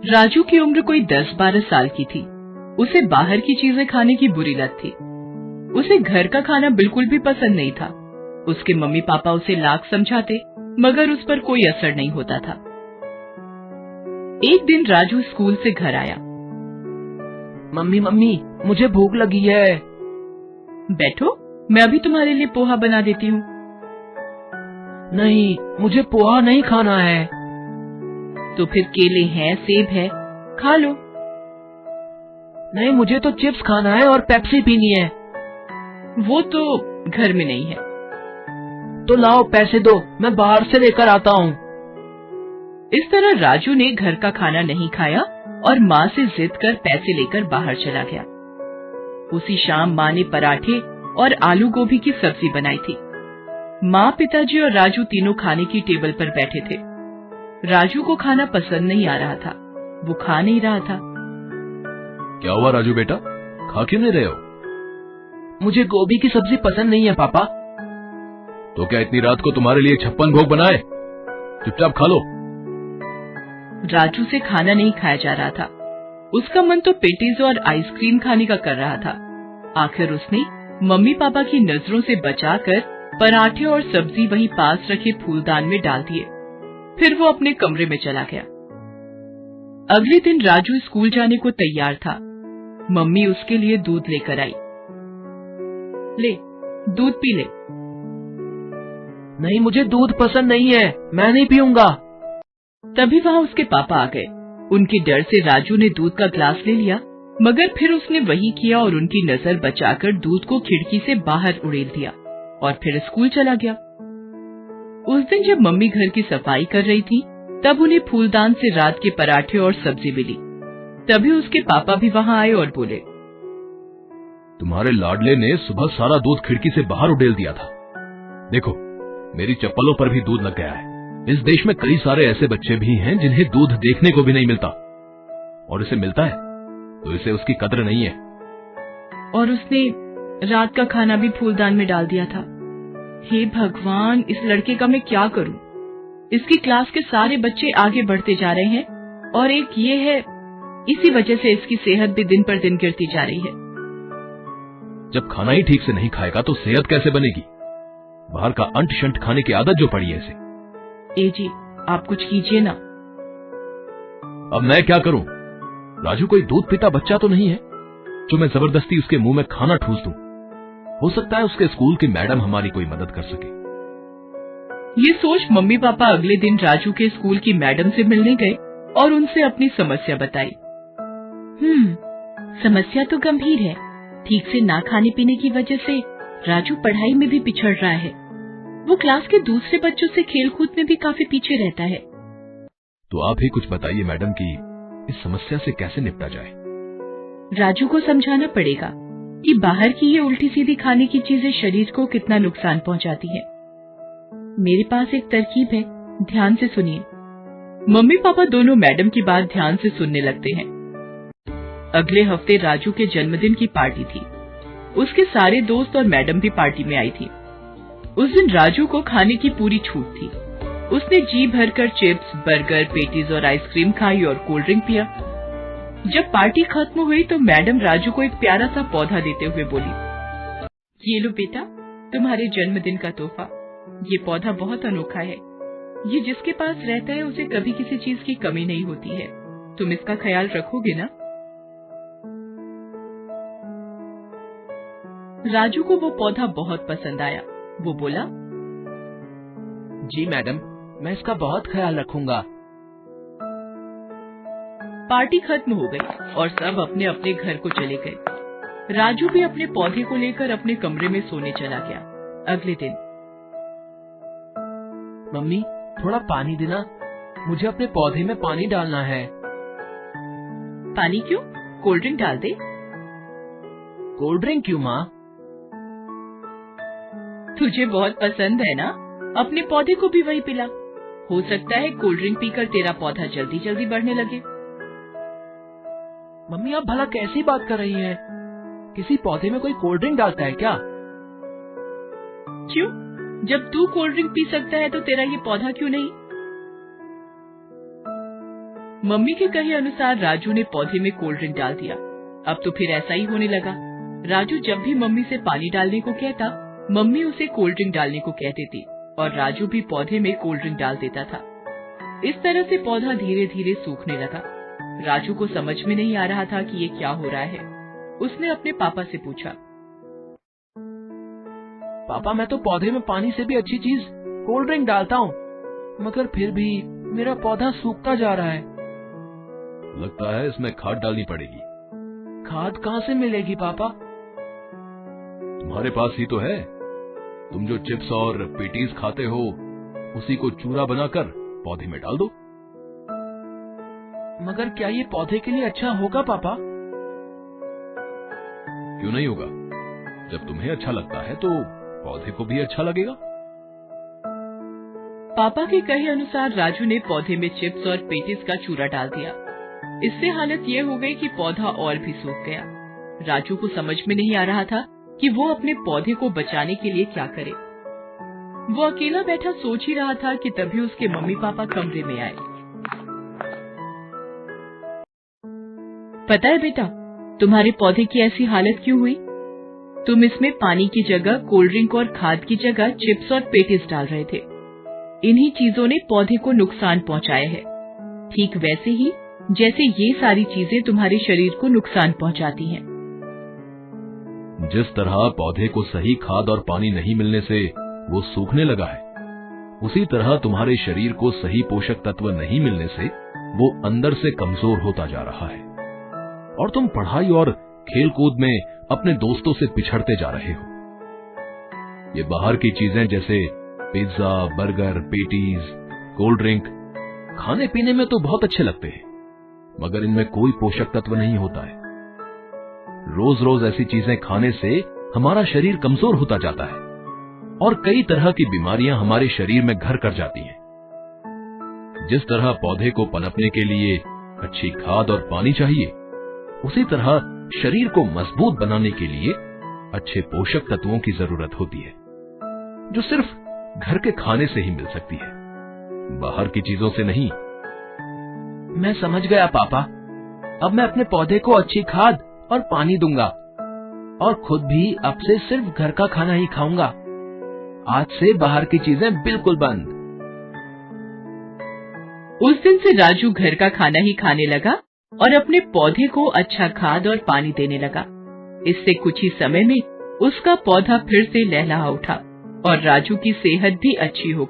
राजू की उम्र कोई 10-12 साल की थी। उसे बाहर की चीजें खाने की बुरी लत थी। उसे घर का खाना बिल्कुल भी पसंद नहीं था। उसके मम्मी पापा उसे लाख समझाते, मगर उस पर कोई असर नहीं होता था। एक दिन राजू स्कूल से घर आया। मम्मी मम्मी, मुझे भूख लगी है। बैठो, मैं अभी तुम्हारे लिए पोहा बना देती हूँ। नहीं, मुझे पोहा नहीं खाना है। तो फिर केले हैं, सेब है, खा लो। नहीं, मुझे तो चिप्स खाना है और पेप्सी पीनी है। वो तो घर में नहीं है। तो लाओ पैसे दो, मैं बाहर से लेकर आता हूँ। इस तरह राजू ने घर का खाना नहीं खाया और माँ से जिद कर पैसे लेकर बाहर चला गया। उसी शाम माँ ने पराठे और आलू गोभी की सब्जी बनाई थी। माँ, पिताजी और राजू तीनों खाने की टेबल पर बैठे थे। राजू को खाना पसंद नहीं आ रहा था। वो खा नहीं रहा था। क्या हुआ राजू बेटा, खा क्यों नहीं रहे हो? मुझे गोभी की सब्जी पसंद नहीं है पापा। तो क्या इतनी रात को तुम्हारे लिए 56 भोग बनाए? चुपचाप खा लो। राजू से खाना नहीं खाया जा रहा था। उसका मन तो पेटीज और आइसक्रीम खाने का कर रहा था। आखिर उसने मम्मी पापा की नजरों से बचाकर पराठे और सब्जी वहीं पास रखे फूलदान में डाल दिए। फिर वो अपने कमरे में चला गया। अगले दिन राजू स्कूल जाने को तैयार था। मम्मी उसके लिए दूध लेकर आई। ले, दूध पी ले। नहीं, मुझे दूध पसंद नहीं है, मैं नहीं पीऊंगा। तभी वहाँ उसके पापा आ गए। उनके डर से राजू ने दूध का ग्लास ले लिया, मगर फिर उसने वही किया और उनकी नजर बचाकर दूध को खिड़की से बाहर उड़ेल दिया और फिर स्कूल चला गया। उस दिन जब मम्मी घर की सफाई कर रही थी, तब उन्हें फूलदान से रात के पराठे और सब्जी मिली। तभी उसके पापा भी वहाँ आए और बोले, तुम्हारे लाडले ने सुबह सारा दूध खिड़की से बाहर उड़ेल दिया था। देखो, मेरी चप्पलों पर भी दूध लग गया है। इस देश में कई सारे ऐसे बच्चे भी हैं जिन्हें दूध देखने को भी नहीं मिलता, और इसे मिलता है तो इसे उसकी कद्र नहीं है। और उसने रात का खाना भी फूलदान में डाल दिया था। हे भगवान, इस लड़के का मैं क्या करूं? इसकी क्लास के सारे बच्चे आगे बढ़ते जा रहे हैं और एक ये है, इसी वजह से इसकी सेहत भी दिन पर दिन गिरती जा रही है। जब खाना ही ठीक से नहीं खाएगा तो सेहत कैसे बनेगी? बाहर का अंट शंट खाने की आदत जो पड़ी है इसे। ए जी, आप कुछ कीजिए ना। अब मैं क्या करूं? राजू कोई दूध पीता बच्चा तो नहीं है जो मैं जबरदस्ती उसके मुंह में खाना ठूस दूं। हो सकता है उसके स्कूल की मैडम हमारी कोई मदद कर सके। ये सोच मम्मी पापा अगले दिन राजू के स्कूल की मैडम से मिलने गए और उनसे अपनी समस्या बताई। समस्या तो गंभीर है। ठीक से ना खाने पीने की वजह से राजू पढ़ाई में भी पिछड़ रहा है। वो क्लास के दूसरे बच्चों से खेलकूद में भी काफी पीछे रहता है। तो आप ही कुछ बताइए मैडम कि इस समस्या से कैसे निपटा जाए। राजू को समझाना पड़ेगा कि बाहर की ये उल्टी सीधी खाने की चीजें शरीर को कितना नुकसान पहुंचाती है। मेरे पास एक तरकीब है, ध्यान से सुनिए। मम्मी पापा दोनों मैडम की बात ध्यान से सुनने लगते हैं। अगले हफ्ते राजू के जन्मदिन की पार्टी थी। उसके सारे दोस्त और मैडम भी पार्टी में आई थी। उस दिन राजू को खाने की पूरी छूट थी। उसने जी भरकर चिप्स, बर्गर, पेटीज और आइसक्रीम खाई और कोल्ड ड्रिंक पिया। जब पार्टी खत्म हुई तो मैडम राजू को एक प्यारा सा पौधा देते हुए बोली, ये लो बेटा, तुम्हारे जन्मदिन का तोहफा। ये पौधा बहुत अनोखा है। ये जिसके पास रहता है उसे कभी किसी चीज की कमी नहीं होती है। तुम इसका ख्याल रखोगे ना? राजू को वो पौधा बहुत पसंद आया। वो बोला, जी मैडम, मैं इसका बहुत ख्याल रखूंगा। पार्टी खत्म हो गई और सब अपने अपने घर को चले गए। राजू भी अपने पौधे को लेकर अपने कमरे में सोने चला गया। अगले दिन, मम्मी, थोड़ा पानी देना, मुझे अपने पौधे में पानी डालना है। पानी क्यों? कोल्ड ड्रिंक डाल दे। कोल्ड ड्रिंक क्यों माँ? तुझे बहुत पसंद है ना, अपने पौधे को भी वही पिला। हो सकता है कोल्ड ड्रिंक पीकर तेरा पौधा जल्दी जल्दी बढ़ने लगे। मम्मी, आप भला कैसी बात कर रही हैं? किसी पौधे में कोई कोल्ड ड्रिंक डालता है क्या? क्यों? जब तू कोल्ड ड्रिंक पी सकता है तो तेरा ये पौधा क्यों नहीं? मम्मी के कहे अनुसार राजू ने पौधे में कोल्ड ड्रिंक डाल दिया। अब तो फिर ऐसा ही होने लगा। राजू जब भी मम्मी से पानी डालने को कहता, मम्मी उसे कोल्ड ड्रिंक डालने को कह देती और राजू भी पौधे में कोल्ड ड्रिंक डाल देता था। इस तरह से पौधा धीरे धीरे सूखने लगा। राजू को समझ में नहीं आ रहा था कि ये क्या हो रहा है। उसने अपने पापा से पूछा, पापा मैं तो पौधे में पानी से भी अच्छी चीज कोल्ड ड्रिंक डालता हूँ, मगर फिर भी मेरा पौधा सूखता जा रहा है। लगता है इसमें खाद डालनी पड़ेगी। खाद कहाँ से मिलेगी पापा? तुम्हारे पास ही तो है। तुम जो चिप्स और पेटीज खाते हो उसी को चूरा बनाकर पौधे में डाल दो। मगर क्या ये पौधे के लिए अच्छा होगा पापा? क्यों नहीं होगा? जब तुम्हें अच्छा लगता है तो पौधे को भी अच्छा लगेगा। पापा के कहे अनुसार राजू ने पौधे में चिप्स और पेटीज का चूरा डाल दिया। इससे हालत ये हो गई कि पौधा और भी सूख गया। राजू को समझ में नहीं आ रहा था कि वो अपने पौधे को बचाने के लिए क्या करे। वो अकेला बैठा सोच ही रहा था कि तभी उसके मम्मी पापा कमरे में आए। पता है बेटा, तुम्हारे पौधे की ऐसी हालत क्यों हुई? तुम इसमें पानी की जगह कोल्ड ड्रिंक और खाद की जगह चिप्स और पेटीज डाल रहे थे। इन्हीं चीजों ने पौधे को नुकसान पहुंचाया है, ठीक वैसे ही जैसे ये सारी चीजें तुम्हारे शरीर को नुकसान पहुंचाती हैं। जिस तरह पौधे को सही खाद और पानी नहीं मिलने से वो सूखने लगा है, उसी तरह तुम्हारे शरीर को सही पोषक तत्व नहीं मिलने से वो अंदर से कमजोर होता जा रहा है और तुम पढ़ाई और खेलकूद में अपने दोस्तों से पिछड़ते जा रहे हो। ये बाहर की चीजें जैसे pizza, burger, patties, cold drink खाने पीने में तो बहुत अच्छे लगते हैं, मगर इनमें कोई पोषक तत्व नहीं होता है। रोज रोज ऐसी चीजें खाने से हमारा शरीर कमजोर होता जाता है और कई तरह की बीमारियां हमारे शरीर में घर कर जाती हैं। जिस तरह पौधे को पनपने के लिए अच्छी खाद और पानी चाहिए, उसी तरह शरीर को मजबूत बनाने के लिए अच्छे पोषक तत्वों की जरूरत होती है, जो सिर्फ घर के खाने से ही मिल सकती है, बाहर की चीजों से नहीं। मैं समझ गया पापा। अब मैं अपने पौधे को अच्छी खाद और पानी दूंगा और खुद भी अब से सिर्फ घर का खाना ही खाऊंगा। आज से बाहर की चीजें बिल्कुल बंद। उस दिन से राजू घर का खाना ही खाने लगा और अपने पौधे को अच्छा खाद और पानी देने लगा। इससे कुछ ही समय में उसका पौधा फिर से लहलहा उठा और राजू की सेहत भी अच्छी हो गई।